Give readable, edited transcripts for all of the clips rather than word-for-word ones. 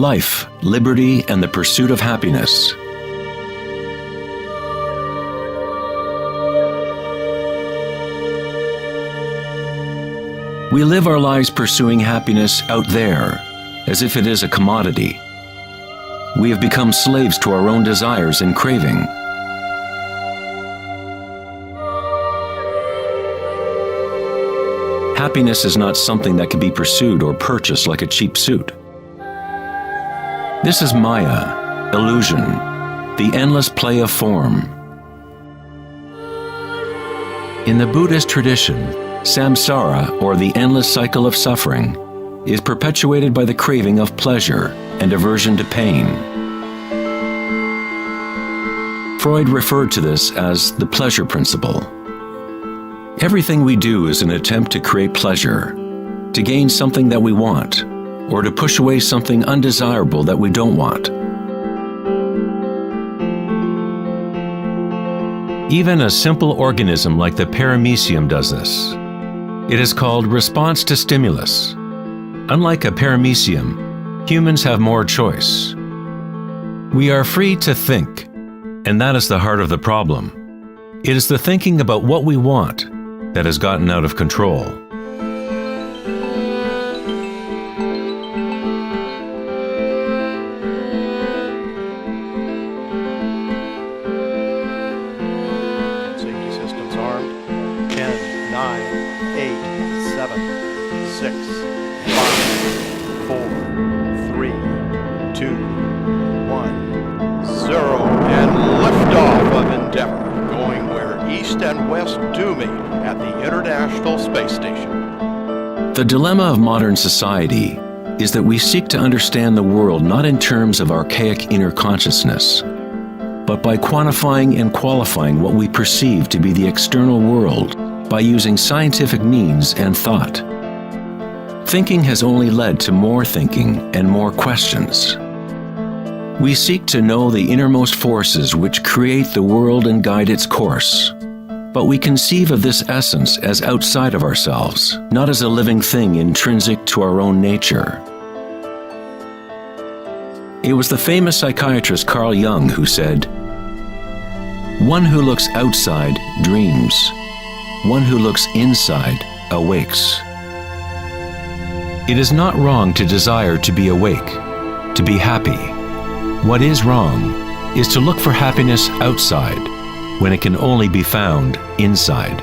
life, liberty, and the pursuit of happiness. We live our lives pursuing happiness out there, as if it is a commodity. We have become slaves to our own desires and craving. Happiness is not something that can be pursued or purchased like a cheap suit. This is Maya, illusion, the endless play of form. In the Buddhist tradition, samsara, or the endless cycle of suffering, is perpetuated by the craving of pleasure and aversion to pain. Freud referred to this as the pleasure principle. Everything we do is an attempt to create pleasure, to gain something that we want, or to push away something undesirable that we don't want. Even a simple organism like the paramecium does this. It is called response to stimulus. Unlike a paramecium, humans have more choice. We are free to think, and that is the heart of the problem. It is the thinking about what we want that has gotten out of control. Safety systems armed. 10, 9, 8, 7, 6, 5, 4, 3, 2, 1, 0. And liftoff of Endeavour, going where east and west do meet at the International Space Station. The dilemma of modern society is that we seek to understand the world not in terms of archaic inner consciousness, but by quantifying and qualifying what we perceive to be the external world by using scientific means and thought. Thinking has only led to more thinking and more questions. We seek to know the innermost forces which create the world and guide its course. But we conceive of this essence as outside of ourselves, not as a living thing intrinsic to our own nature. It was the famous psychiatrist Carl Jung who said, "One who looks outside dreams. One who looks inside awakes." It is not wrong to desire to be awake, to be happy. What is wrong is to look for happiness outside when it can only be found inside.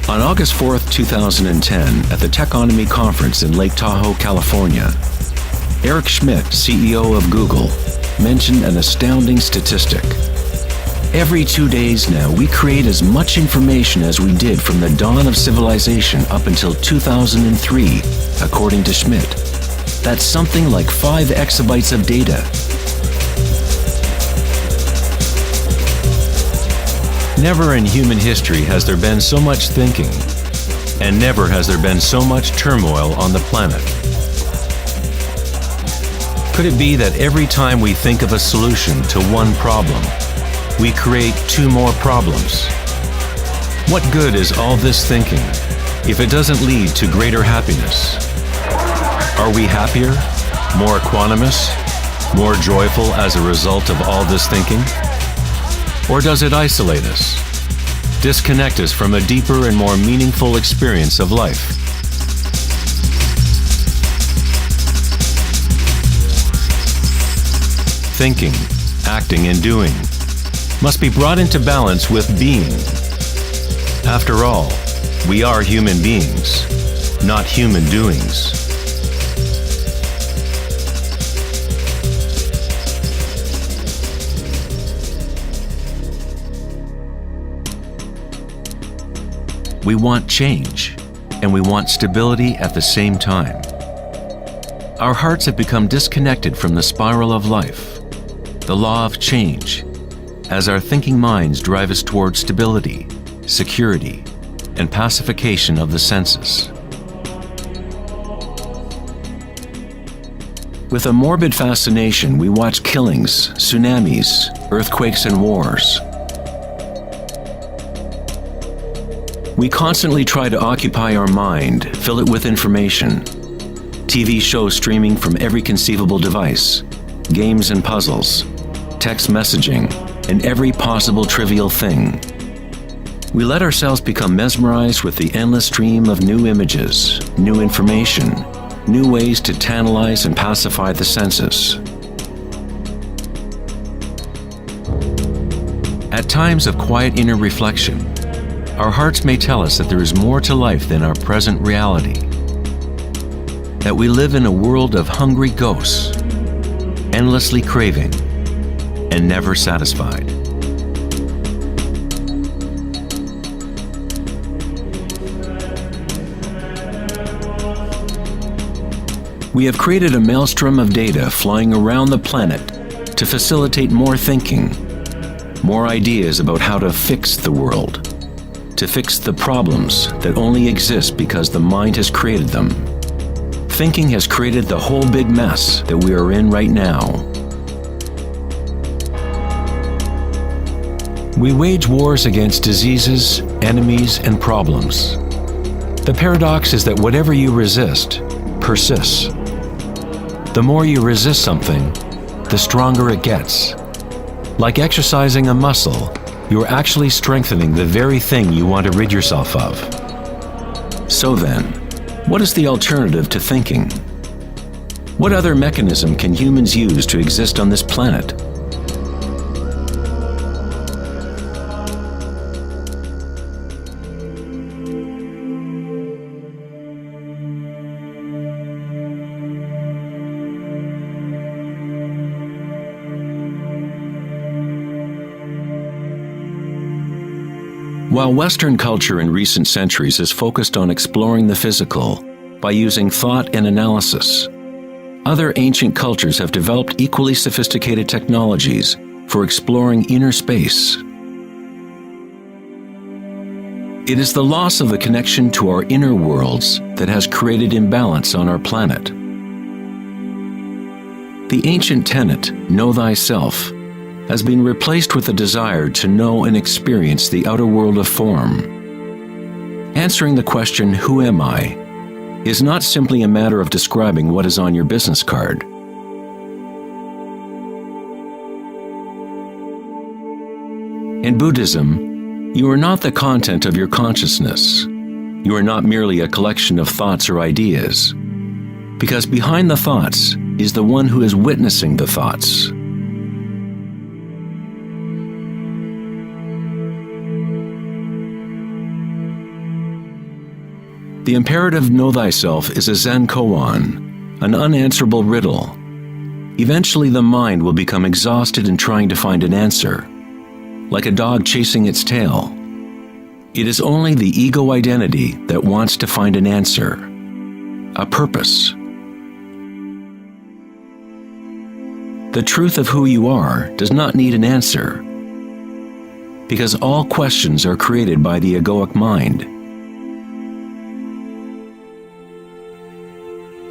On August 4th, 2010, at the Techonomy Conference in Lake Tahoe, California, Eric Schmidt, CEO of Google, mentioned an astounding statistic. Every 2 days now, we create as much information as we did from the dawn of civilization up until 2003, according to Schmidt. That's something like 5 exabytes of data. Never in human history has there been so much thinking, and never has there been so much turmoil on the planet. Could it be that every time we think of a solution to one problem, we create 2 more problems? What good is all this thinking if it doesn't lead to greater happiness? Are we happier, more equanimous, more joyful as a result of all this thinking? Or does it isolate us, disconnect us from a deeper and more meaningful experience of life? Thinking, acting, and doing must be brought into balance with being. After all, we are human beings, not human doings. We want change, and we want stability at the same time. Our hearts have become disconnected from the spiral of life. the law of change, as our thinking minds drive us towards stability, security, and pacification of the senses. With a morbid fascination, we watch killings, tsunamis, earthquakes, and wars. We constantly try to occupy our mind, fill it with information. TV shows streaming from every conceivable device, games and puzzles, text messaging, and every possible trivial thing. We let ourselves become mesmerized with the endless stream of new images, new information, new ways to tantalize and pacify the senses. At times of quiet inner reflection, our hearts may tell us that there is more to life than our present reality, that we live in a world of hungry ghosts, endlessly craving, and never satisfied. We have created a maelstrom of data flying around the planet to facilitate more thinking, more ideas about how to fix the world, to fix the problems that only exist because the mind has created them. Thinking has created the whole big mess that we are in right now. We wage wars against diseases, enemies, and problems. The paradox is that whatever you resist persists. The more you resist something, the stronger it gets. Like exercising a muscle, you are actually strengthening the very thing you want to rid yourself of. So then, what is the alternative to thinking? What other mechanism can humans use to exist on this planet? While Western culture in recent centuries has focused on exploring the physical by using thought and analysis, other ancient cultures have developed equally sophisticated technologies for exploring inner space. It is the loss of the connection to our inner worlds that has created imbalance on our planet. The ancient tenet, know thyself, has been replaced with a desire to know and experience the outer world of form. Answering the question, who am I, is not simply a matter of describing what is on your business card. In Buddhism, you are not the content of your consciousness. You are not merely a collection of thoughts or ideas, because behind the thoughts is the one who is witnessing the thoughts. The imperative know thyself is a Zen koan, an unanswerable riddle. Eventually the mind will become exhausted in trying to find an answer, like a dog chasing its tail. It is only the ego identity that wants to find an answer, a purpose. The truth of who you are does not need an answer, because all questions are created by the egoic mind.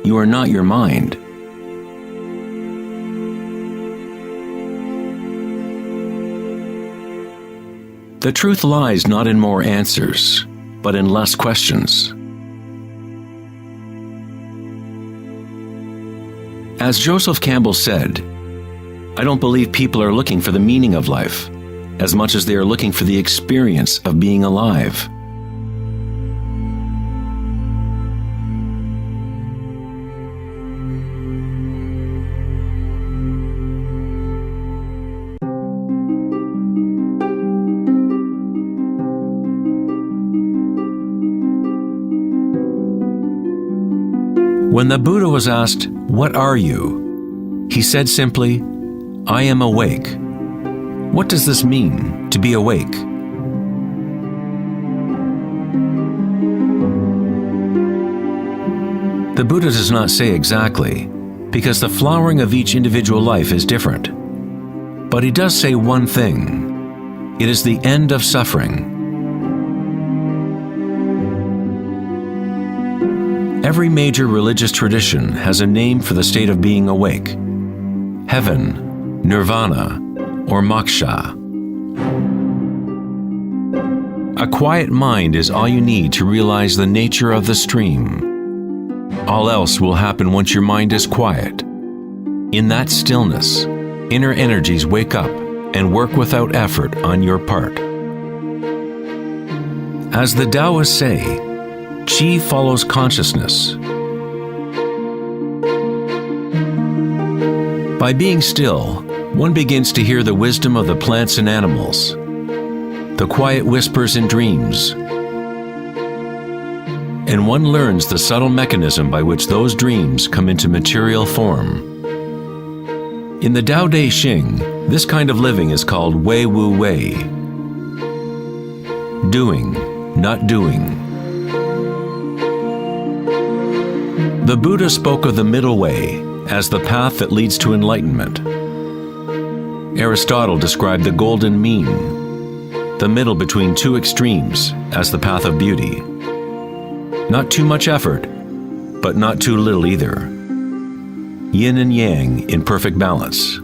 You are not your mind. The truth lies not in more answers, but in less questions. As Joseph Campbell said, I don't believe people are looking for the meaning of life as much as they are looking for the experience of being alive. When the Buddha was asked, "What are you?" he said simply, "I am awake." What does this mean, to be awake? The Buddha does not say exactly, because the flowering of each individual life is different. But he does say one thing. It is the end of suffering. Every major religious tradition has a name for the state of being awake: heaven, nirvana, or moksha. A quiet mind is all you need to realize the nature of the stream. All else will happen once your mind is quiet. In that stillness, inner energies wake up and work without effort on your part. As the Taoists say, Qi follows consciousness. By being still, one begins to hear the wisdom of the plants and animals, the quiet whispers in dreams, and one learns the subtle mechanism by which those dreams come into material form. In the Tao Te Ching, this kind of living is called Wei Wu Wei. Doing, not doing. The Buddha spoke of the middle way as the path that leads to enlightenment. Aristotle described the golden mean, the middle between two extremes, as the path of beauty. Not too much effort, but not too little either. Yin and yang in perfect balance.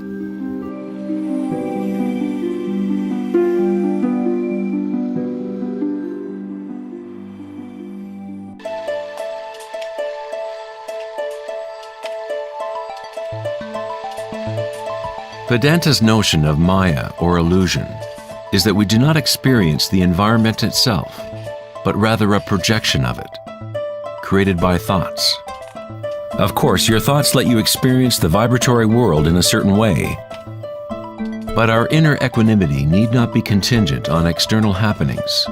Vedanta's notion of Maya, or illusion, is that we do not experience the environment itself, but rather a projection of it, created by thoughts. Of course, your thoughts let you experience the vibratory world in a certain way, but our inner equanimity need not be contingent on external happenings.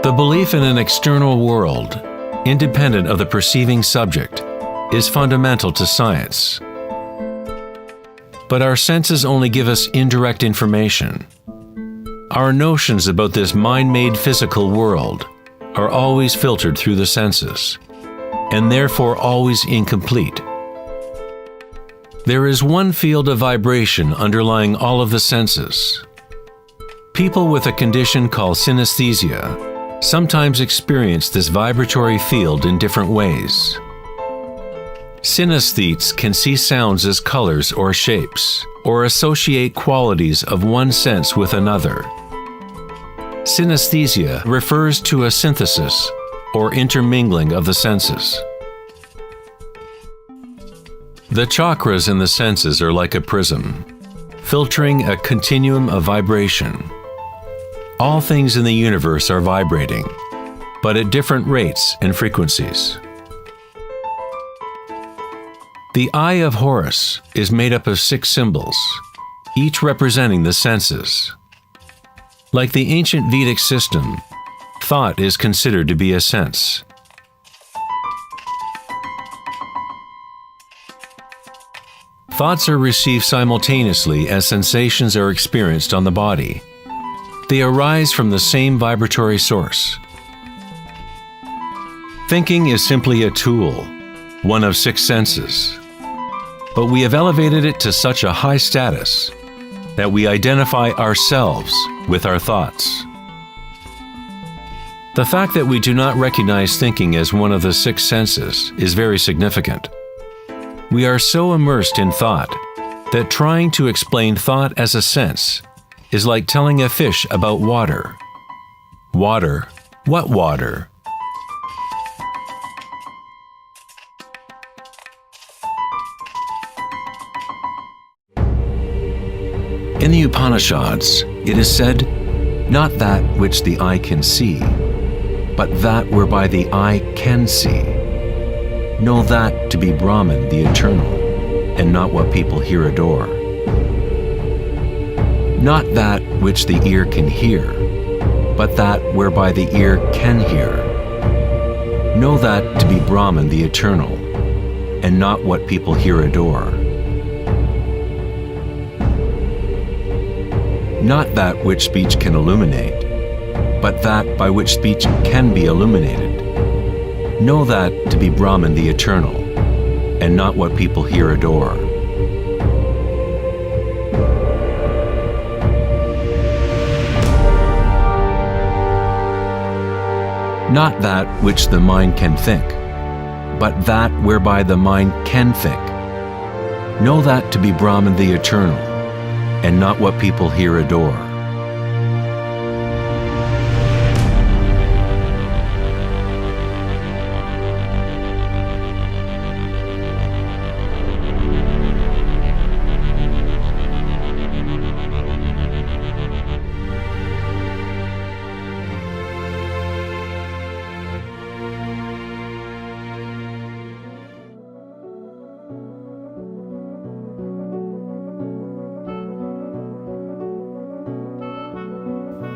The belief in an external world, independent of the perceiving subject, is fundamental to science. But our senses only give us indirect information. Our notions about this mind-made physical world are always filtered through the senses, and therefore always incomplete. There is one field of vibration underlying all of the senses. People with a condition called synesthesia sometimes experience this vibratory field in different ways. Synesthetes can see sounds as colors or shapes, or associate qualities of one sense with another. Synesthesia refers to a synthesis or intermingling of the senses. The chakras in the senses are like a prism, filtering a continuum of vibration. All things in the universe are vibrating, but at different rates and frequencies. The Eye of Horus is made up of 6 symbols, each representing the senses. Like the ancient Vedic system, thought is considered to be a sense. Thoughts are received simultaneously as sensations are experienced on the body. They arise from the same vibratory source. Thinking is simply a tool, one of 6 senses. But we have elevated it to such a high status that we identify ourselves with our thoughts. The fact that we do not recognize thinking as one of the 6 senses is very significant. We are so immersed in thought that trying to explain thought as a sense is like telling a fish about water. Water? What water? In the Upanishads, it is said, "Not that which the eye can see, but that whereby the eye can see. Know that to be Brahman, the eternal, and not what people here adore. Not that which the ear can hear, but that whereby the ear can hear. Know that to be Brahman, the eternal, and not what people here adore. Not that which speech can illuminate, but that by which speech can be illuminated. Know that to be Brahman, the eternal, and not what people here adore. Not that which the mind can think, but that whereby the mind can think. Know that to be Brahman the eternal, and not what people here adore.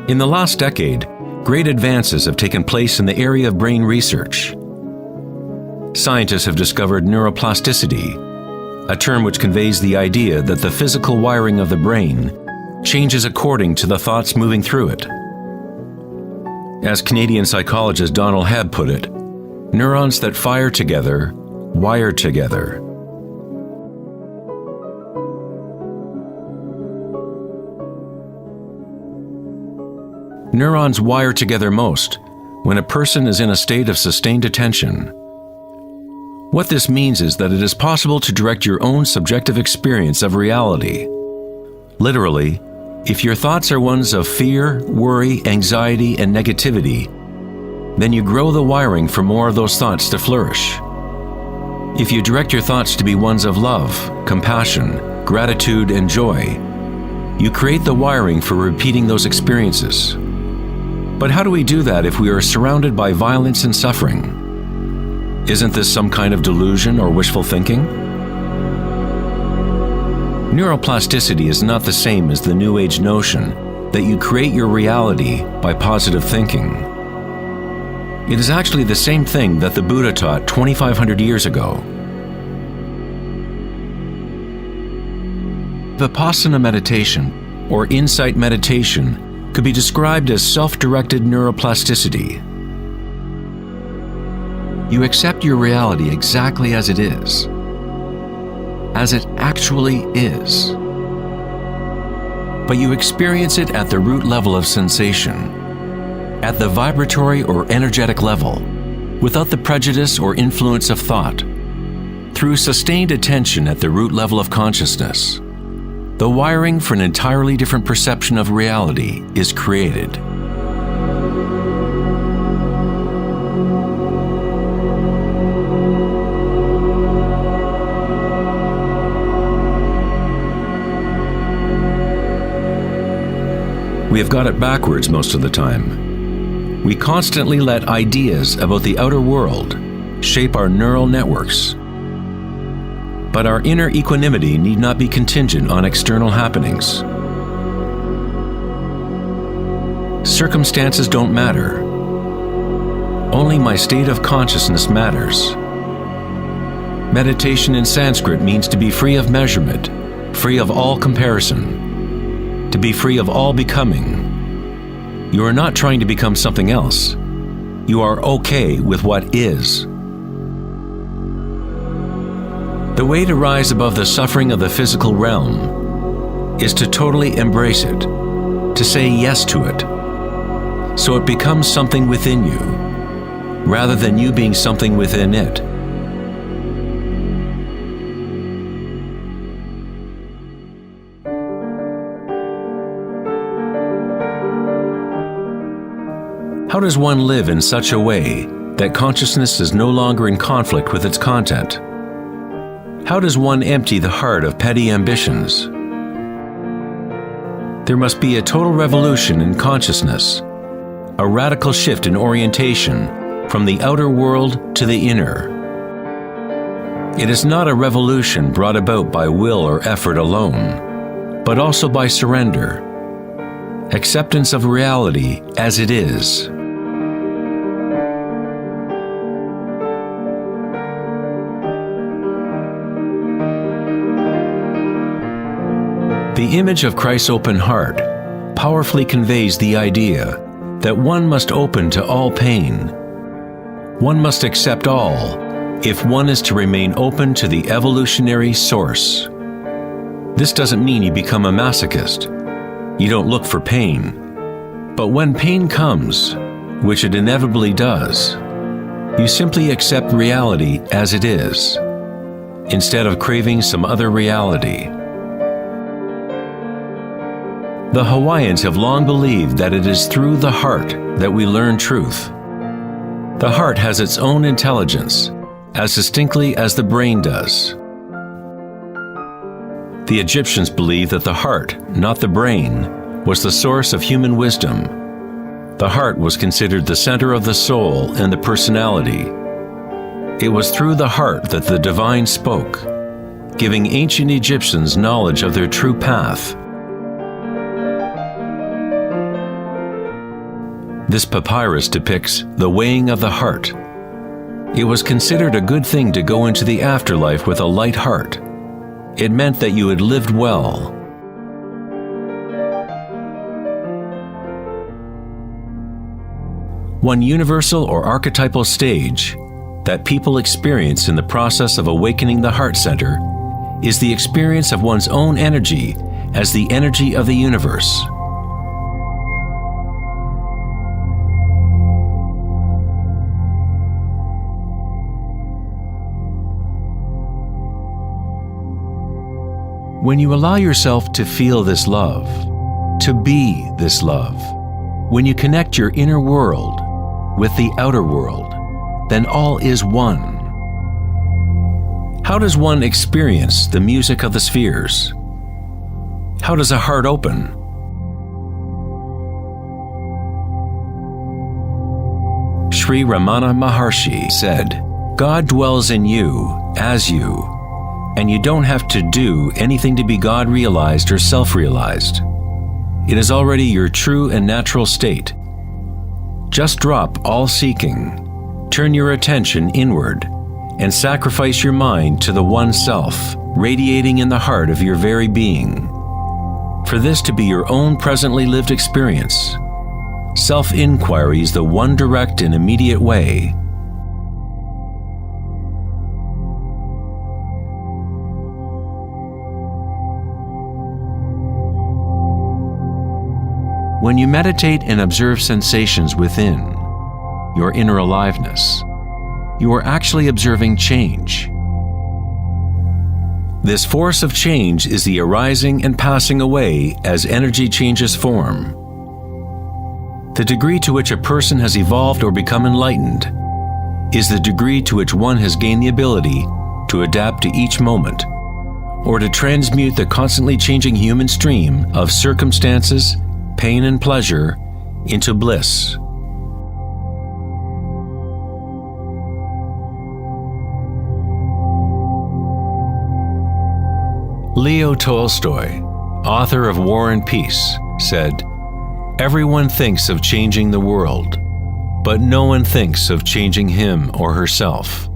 In the last decade, great advances have taken place in the area of brain research. Scientists have discovered neuroplasticity, a term which conveys the idea that the physical wiring of the brain changes according to the thoughts moving through it. As Canadian psychologist Daniel Schmidt put it, neurons that fire together, wire together. Neurons wire together most when a person is in a state of sustained attention. What this means is that it is possible to direct your own subjective experience of reality. Literally, if your thoughts are ones of fear, worry, anxiety, and negativity, then you grow the wiring for more of those thoughts to flourish. If you direct your thoughts to be ones of love, compassion, gratitude, and joy, you create the wiring for repeating those experiences. But how do we do that if we are surrounded by violence and suffering? Isn't this some kind of delusion or wishful thinking? Neuroplasticity is not the same as the New Age notion that you create your reality by positive thinking. It is actually the same thing that the Buddha taught 2,500 years ago. Vipassana meditation, or insight meditation, could be described as self-directed neuroplasticity. You accept your reality exactly as it is, as it actually is. But you experience it at the root level of sensation, at the vibratory or energetic level, without the prejudice or influence of thought, through sustained attention at the root level of consciousness. The wiring for an entirely different perception of reality is created. We have got it backwards most of the time. We constantly let ideas about the outer world shape our neural networks. But our inner equanimity need not be contingent on external happenings. Circumstances don't matter. Only my state of consciousness matters. Meditation in Sanskrit means to be free of measurement, free of all comparison, to be free of all becoming. You are not trying to become something else. You are okay with what is. The way to rise above the suffering of the physical realm is to totally embrace it, to say yes to it, so it becomes something within you, rather than you being something within it. How does one live in such a way that consciousness is no longer in conflict with its content? How does one empty the heart of petty ambitions? There must be a total revolution in consciousness, a radical shift in orientation from the outer world to the inner. It is not a revolution brought about by will or effort alone, but also by surrender, acceptance of reality as it is. The image of Christ's open heart powerfully conveys the idea that one must open to all pain. One must accept all if one is to remain open to the evolutionary source. This doesn't mean you become a masochist. You don't look for pain. But when pain comes, which it inevitably does, you simply accept reality as it is, instead of craving some other reality. The Hawaiians have long believed that it is through the heart that we learn truth. The heart has its own intelligence, as distinctly as the brain does. The Egyptians believed that the heart, not the brain, was the source of human wisdom. The heart was considered the center of the soul and the personality. It was through the heart that the divine spoke, giving ancient Egyptians knowledge of their true path. This papyrus depicts the weighing of the heart. It was considered a good thing to go into the afterlife with a light heart. It meant that you had lived well. One universal or archetypal stage that people experience in the process of awakening the heart center is the experience of one's own energy as the energy of the universe. When you allow yourself to feel this love, to be this love, when you connect your inner world with the outer world, then all is one. How does one experience the music of the spheres? How does a heart open? Sri Ramana Maharshi said, "God dwells in you, as you, and you don't have to do anything to be God realized or self-realized. It is already your true and natural state. Just drop all seeking, turn your attention inward, and sacrifice your mind to the one self, radiating in the heart of your very being. For this to be your own presently lived experience, self-inquiry is the one direct and immediate way. When you meditate and observe sensations within, your inner aliveness, you are actually observing change. This force of change is the arising and passing away as energy changes form. The degree to which a person has evolved or become enlightened is the degree to which one has gained the ability to adapt to each moment, or to transmute the constantly changing human stream of circumstances, pain and pleasure, into bliss. Leo Tolstoy, author of War and Peace, said, "Everyone thinks of changing the world, but no one thinks of changing him or herself."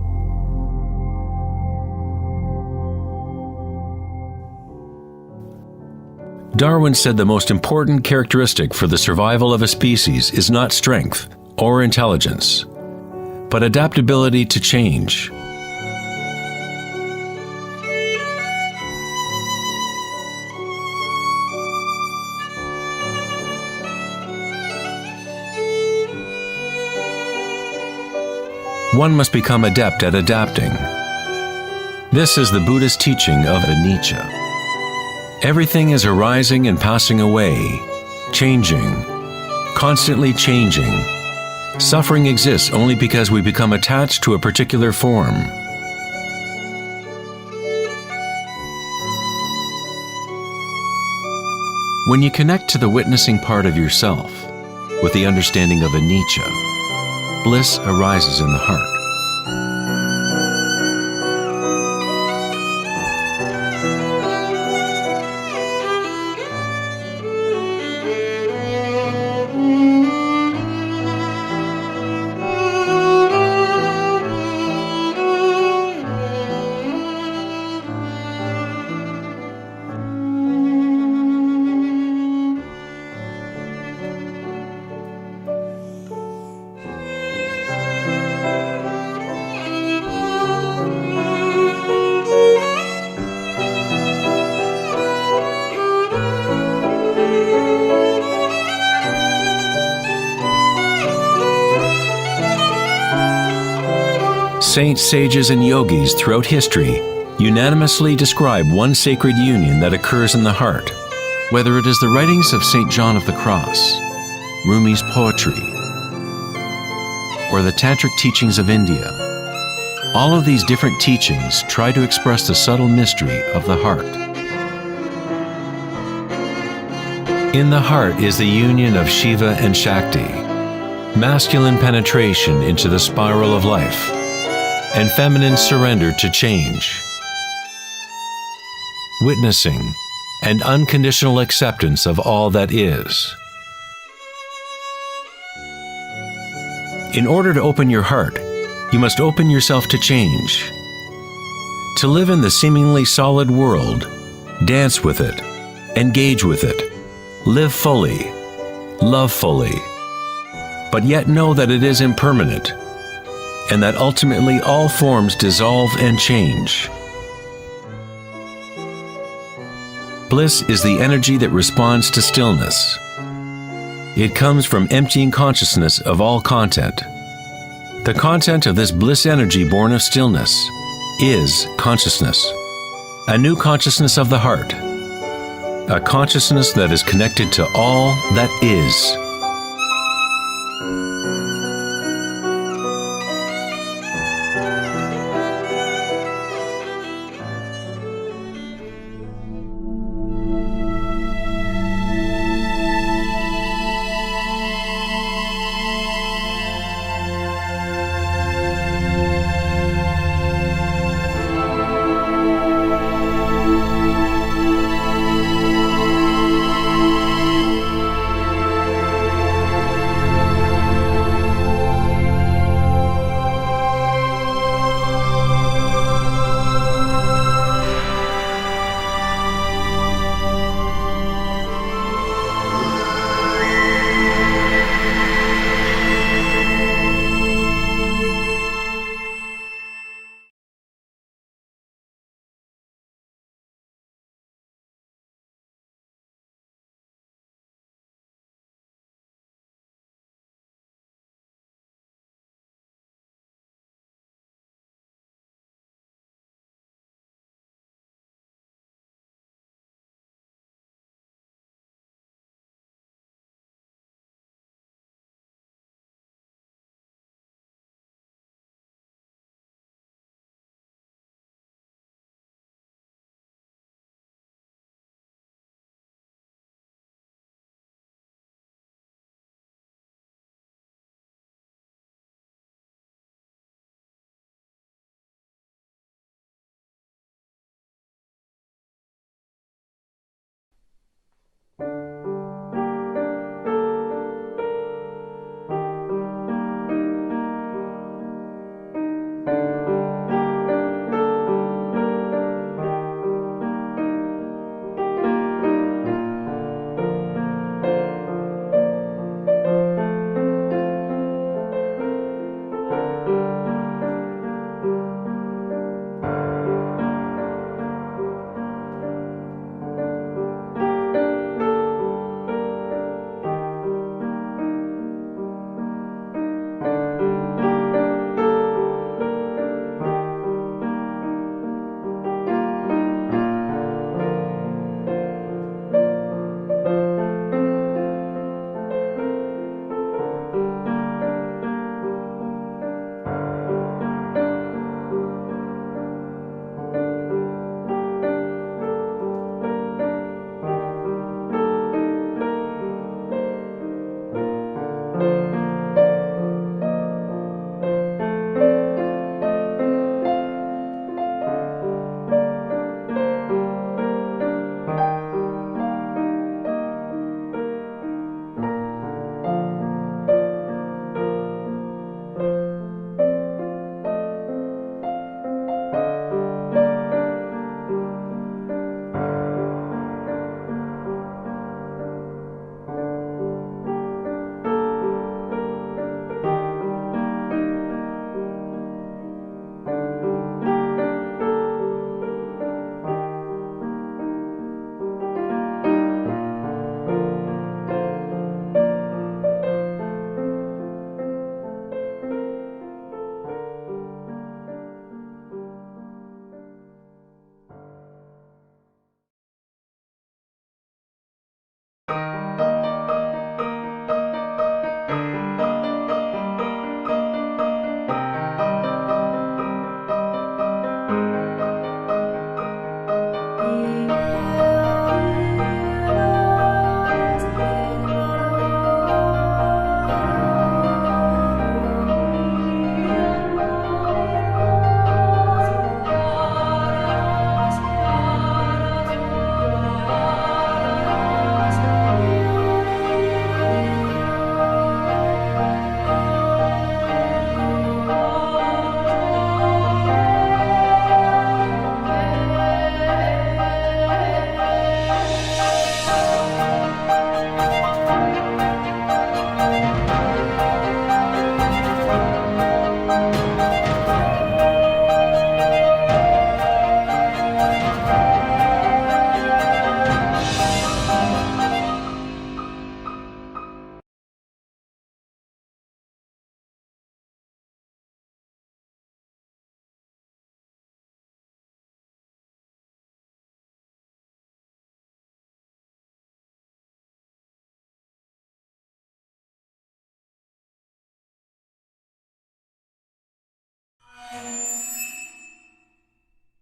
Darwin said the most important characteristic for the survival of a species is not strength or intelligence, but adaptability to change. One must become adept at adapting. This is the Buddhist teaching of anicca. Everything is arising and passing away, changing, constantly changing. Suffering exists only because we become attached to a particular form. When you connect to the witnessing part of yourself with the understanding of anicca, bliss arises in the heart. saints, sages, and yogis throughout history unanimously describe one sacred union that occurs in the heart. Whether it is the writings of St. John of the Cross, Rumi's poetry, or the tantric teachings of India, all of these different teachings try to express the subtle mystery of the heart. In the heart is the union of Shiva and Shakti, masculine penetration into the spiral of life, and feminine surrender to change, witnessing and unconditional acceptance of all that is. In order to open your heart, you must open yourself to change. To live in the seemingly solid world, dance with it, engage with it, live fully, love fully, but yet know that it is impermanent, and that ultimately all forms dissolve and change. Bliss is the energy that responds to stillness. It comes from emptying consciousness of all content. The content of this bliss energy born of stillness is consciousness, a new consciousness of the heart, a consciousness that is connected to all that is.